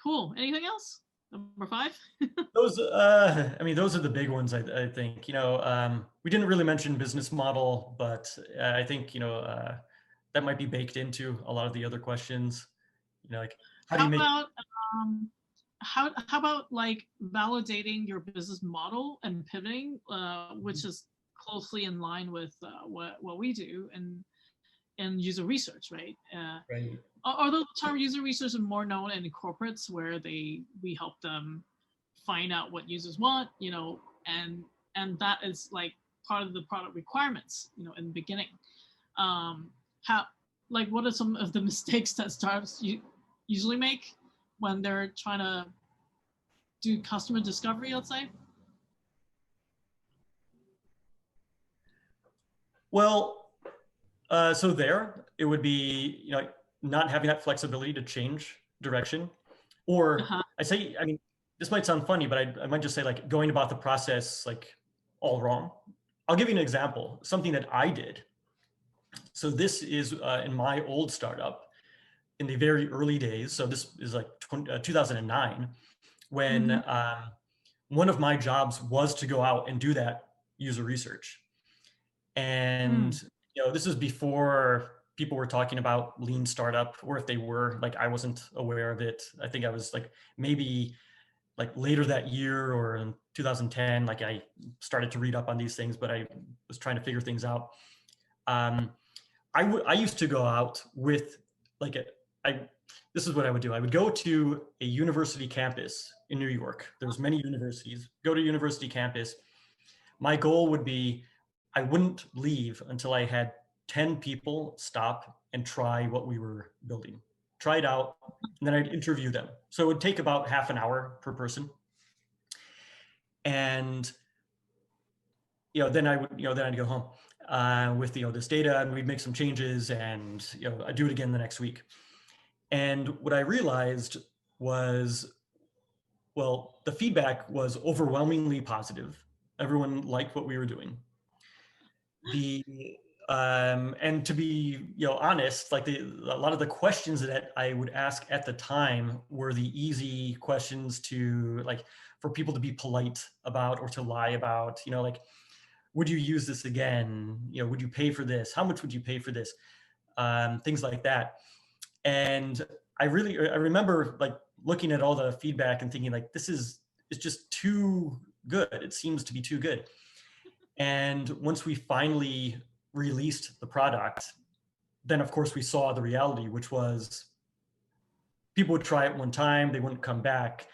Cool. Anything else? Number 5? Those, I mean, those are the big ones, I think. We didn't really mention business model, but I think, that might be baked into a lot of the other questions. Like, how do How you make, about um, how about like validating your business model and pivoting, which is closely in line with what we do in user research, right? right? Although the term user research is more known in corporates where we help them find out what users want, and that is like part of the product requirements, in the beginning. How like what are some of the mistakes that startups usually make when they're trying to do customer discovery, let's say? Well, so there, it would be, not having that flexibility to change direction. Or Uh-huh. I mean, this might sound funny, but I might just say like going about the process like all wrong. I'll give you an example, something that I did. So this is in my old startup in the very early days. So this is like 2009 when Mm-hmm. one of my jobs was to go out and do that user research. And Mm. this is before people were talking about lean startup, or if they were, like, I wasn't aware of it. I think I was like maybe like later that year or in 2010, like I started to read up on these things, but I was trying to figure things out. Um, I used to go out with like this is what I would do. I would go to a university campus in New York. There's many universities. Go to university campus. My goal would be I wouldn't leave until I had 10 people stop and try what we were building. Try it out, and then I'd interview them. So it would take about half an hour per person. And then I'd go home with this data, and we'd make some changes, and I'd do it again the next week. And what I realized was, well, the feedback was overwhelmingly positive. Everyone liked what we were doing. And to be honest, like a lot of the questions that I would ask at the time were the easy questions to like for people to be polite about or to lie about. Like, would you use this again? Would you pay for this? How much would you pay for this? Things like that. And I remember like looking at all the feedback and thinking like, it's just too good. It seems to be too good. And once we finally released the product, then of course we saw the reality, which was people would try it one time, they wouldn't come back.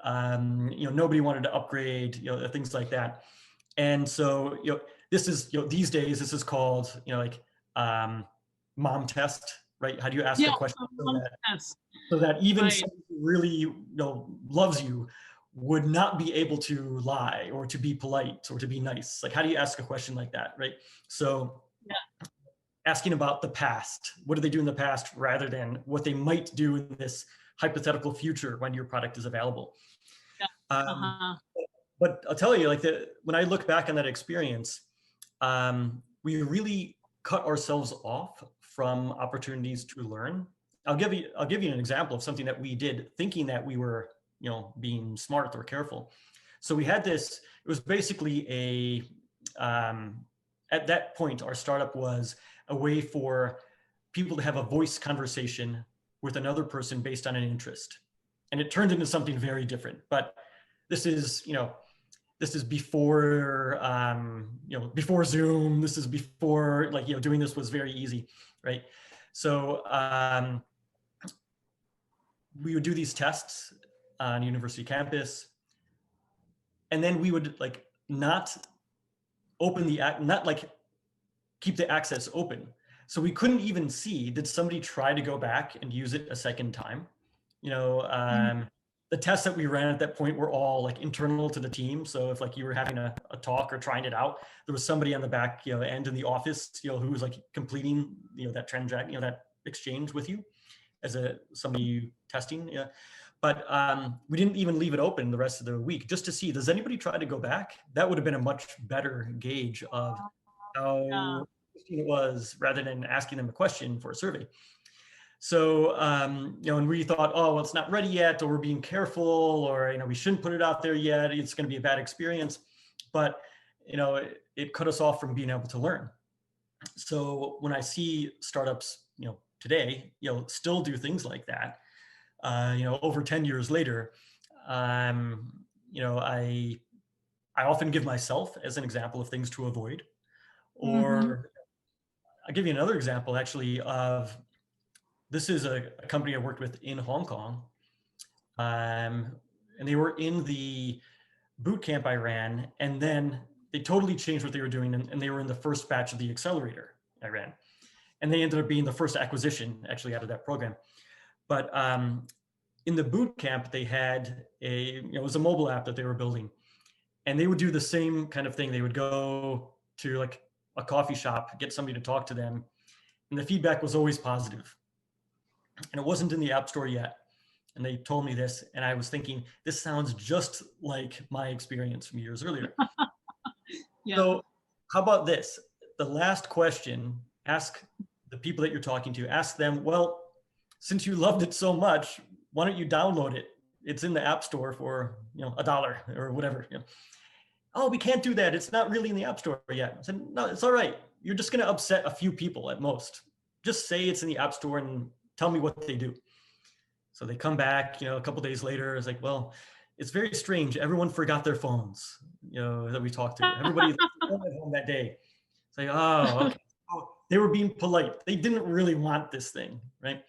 Nobody wanted to upgrade, things like that. And so, this is, these days, this is called, mom test, right? How do you ask a Yeah. question Yes. so that even Right. someone who really, loves you would not be able to lie or to be polite or to be nice? Like, how do you ask a question like that, right? So Yeah. asking about the past, what did they do in the past rather than what they might do in this hypothetical future when your product is available. Yeah. Um, Uh-huh. but I'll tell you, like, when I look back on that experience, we really cut ourselves off from opportunities to learn. I'll give you an example of something that we did thinking that we were, being smart or careful. So we had this, it was basically at that point, our startup was a way for people to have a voice conversation with another person based on an interest. And it turned into something very different. But this is, this is before, before Zoom. This is before, like, doing this was very easy, right? So we would do these tests on university campus, and then we would like not keep the access open. So we couldn't even see, did somebody try to go back and use it a second time? The tests that we ran at that point were all like internal to the team. So if like you were having a talk or trying it out, there was somebody on the back, end in the office, who was like completing, that transaction, that exchange with you as somebody testing. Yeah. But we didn't even leave it open the rest of the week just to see, does anybody try to go back? That would have been a much better gauge of Yeah. how interesting it was rather than asking them a question for a survey. So, and we thought, oh, well, it's not ready yet, or we're being careful, or, we shouldn't put it out there yet. It's going to be a bad experience. But, it cut us off from being able to learn. So when I see startups, today, still do things like that, over 10 years later, I often give myself as an example of things to avoid. Mm-hmm. Or I'll give you another example, actually, of this is a company I worked with in Hong Kong. And they were in the boot camp I ran, and then they totally changed what they were doing, and they were in the first batch of the accelerator I ran. And they ended up being the first acquisition actually out of that program. But in the boot camp, they had it was a mobile app that they were building. And they would do the same kind of thing. They would go to like a coffee shop, get somebody to talk to them. And the feedback was always positive. And it wasn't in the App Store yet. And they told me this, and I was thinking, this sounds just like my experience from years earlier. Yeah. So how about this? The last question, ask the people that you're talking to, ask them, well, since you loved it so much, why don't you download it? It's in the App Store for, $1 or whatever. Oh, we can't do that. It's not really in the App Store yet. I said, no, it's all right. You're just going to upset a few people at most. Just say it's in the App Store and tell me what they do. So they come back, a couple days later. It's like, well, it's very strange. Everyone forgot their phones, that we talked to. Everybody at home that day. It's like, oh, okay. Oh, they were being polite. They didn't really want this thing, right?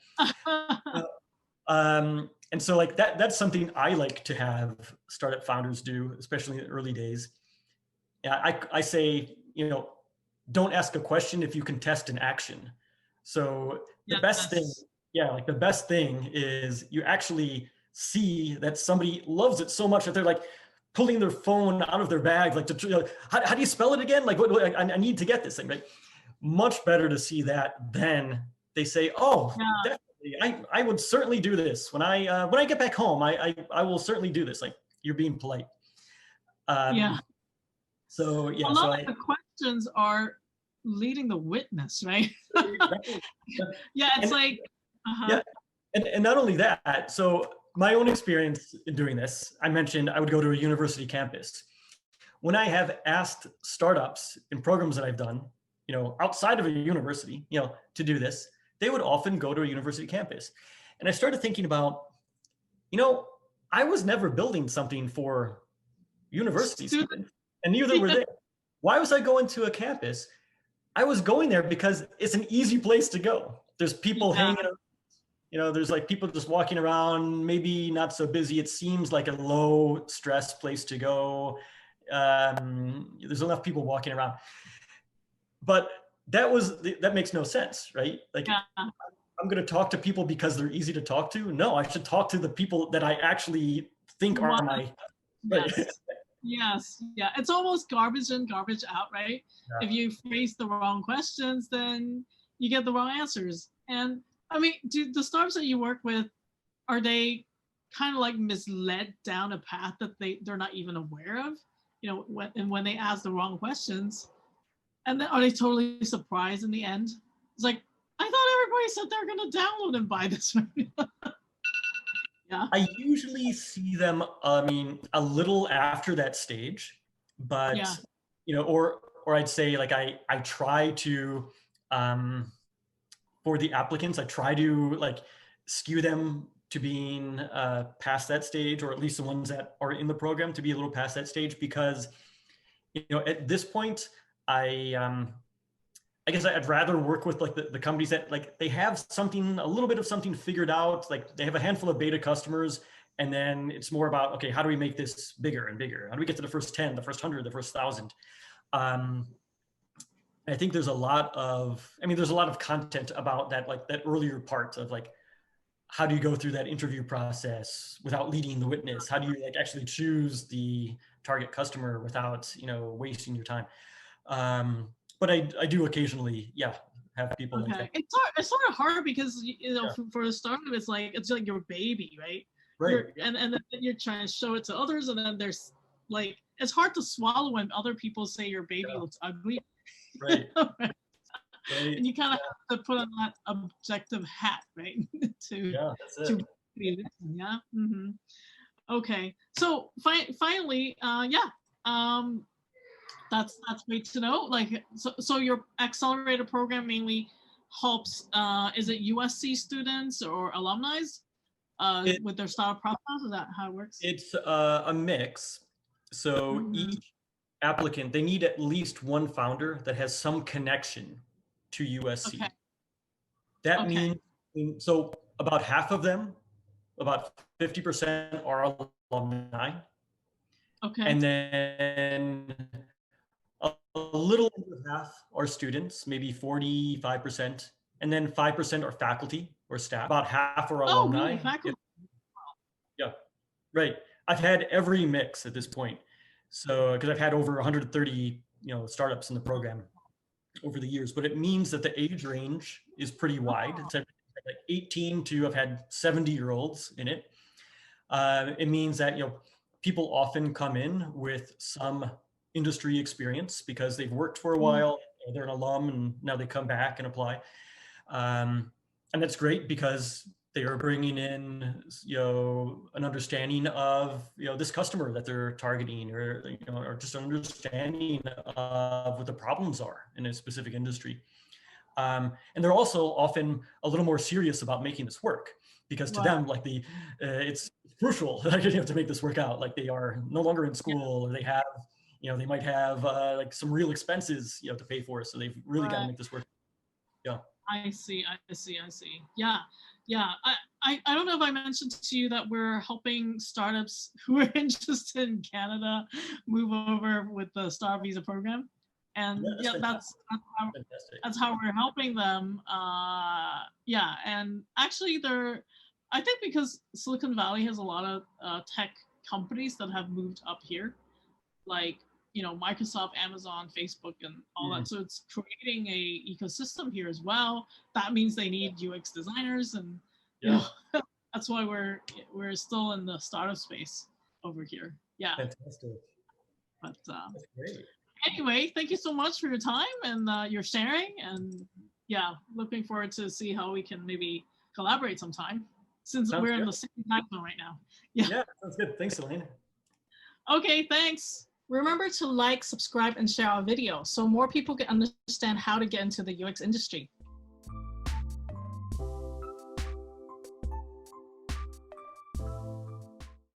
And so like that's something I like to have startup founders do, especially in the early days. Yeah, I say, don't ask a question if you can test an action. So the best thing, the best thing is you actually see that somebody loves it so much that they're like pulling their phone out of their bag, like how do you spell it again? Like what I need to get this thing, right? Much better to see that than they say, oh, definitely, I would certainly do this when I get back home. I will certainly do this. Like you're being polite. So yeah, a lot of the questions are leading the witness, right? Yeah, it's yeah, and not only that. So my own experience in doing this, I mentioned I would go to a university campus. When I have asked startups in programs that I've done, outside of a university, to do this, they would often go to a university campus. And I started thinking about, I was never building something for university students, and neither were they. Why was I going to a campus? I was going there because it's an easy place to go. There's people hanging out, there's like people just walking around, maybe not so busy. It seems like a low stress place to go. There's enough people walking around. But that makes no sense, right? Like I'm going to talk to people because they're easy to talk to. No, I should talk to the people that I actually think are my. Right. Yes. Yeah. It's almost garbage in, garbage out, right? Yeah. If you phrase the wrong questions, then you get the wrong answers. And I mean, do the startups that you work with, are they kind of like misled down a path that they're not even aware of? When they ask the wrong questions, and then are they totally surprised in the end? It's like, I thought everybody said they're going to download and buy this. Yeah. I usually see them, a little after that stage, but, or I'd say like I try to, for the applicants, I try to like skew them to being past that stage, or at least the ones that are in the program to be a little past that stage, because, at this point, I guess I'd rather work with like the companies that like they have a little bit of something figured out. Like they have a handful of beta customers, and then it's more about, okay, how do we make this bigger and bigger? How do we get to the first 10, the first 100, the first 1,000? I think there's a lot of content about that, like that earlier part of like, how do you go through that interview process without leading the witness? How do you like actually choose the target customer without, wasting your time? But I do occasionally, have people like that. It's sort of hard because, for a startup, it's like your baby, right? Right. And then you're trying to show it to others, and then there's like, it's hard to swallow when other people say your baby looks ugly. Right. Right. And you kind of have to put on that objective hat, right? to Yeah, that's to it. yeah. Okay. So finally, yeah. Um, that's great to know. Like, so your accelerator program mainly helps. Is it USC students or alumni? It, With their startup process? Is that how it works? it's a mix. So Mm-hmm. each applicant, they need at least one founder that has some connection to Okay. USC. That Okay. means, so about half of them, about 50% are alumni. Okay. And then a little over half are students, maybe 45%. And then 5% are faculty or staff. About half are Oh, really? alumni. Faculty? Yeah, right. I've had every mix at this point. So, because I've had over 130, startups in the program over the years, but it means that the age range is pretty wide. It's like 18 to I've had 70-year-olds in it. It means that people often come in with some industry experience because they've worked for a Mm, while, they're an alum, and now they come back and apply. And that's great because they are bringing in an understanding of this customer that they're targeting, or just an understanding of what the problems are in a specific industry. And they're also often a little more serious about making this work because to right. them, like it's crucial to make this work out. Like they are no longer in Yeah. school, or they have, they might have like some real expenses, to pay for. So they've really got to Right. make this work. Yeah. I see. I see. I see. Yeah. Yeah. I don't know if I mentioned to you that we're helping startups who are interested in Canada move over with the Star Visa program. And Yeah, yeah, that's how, fantastic. that's how we're helping them. Yeah. And actually, I think because Silicon Valley has a lot of tech companies that have moved up here, like Microsoft, Amazon, Facebook, and all that. Mm, So it's creating a ecosystem here as well. That means they need UX designers, and you yeah, know that's why we're still in the startup space over here. Yeah, fantastic. but That's great. anyway, thank you so much for your time and your sharing, and yeah, looking forward to see how we can maybe collaborate sometime since Sounds we're in good. the same time zone right now. Yeah. Yeah, sounds good. Thanks, Elaine. Okay, thanks. Remember to like, subscribe, and share our video so more people can understand how to get into the UX industry.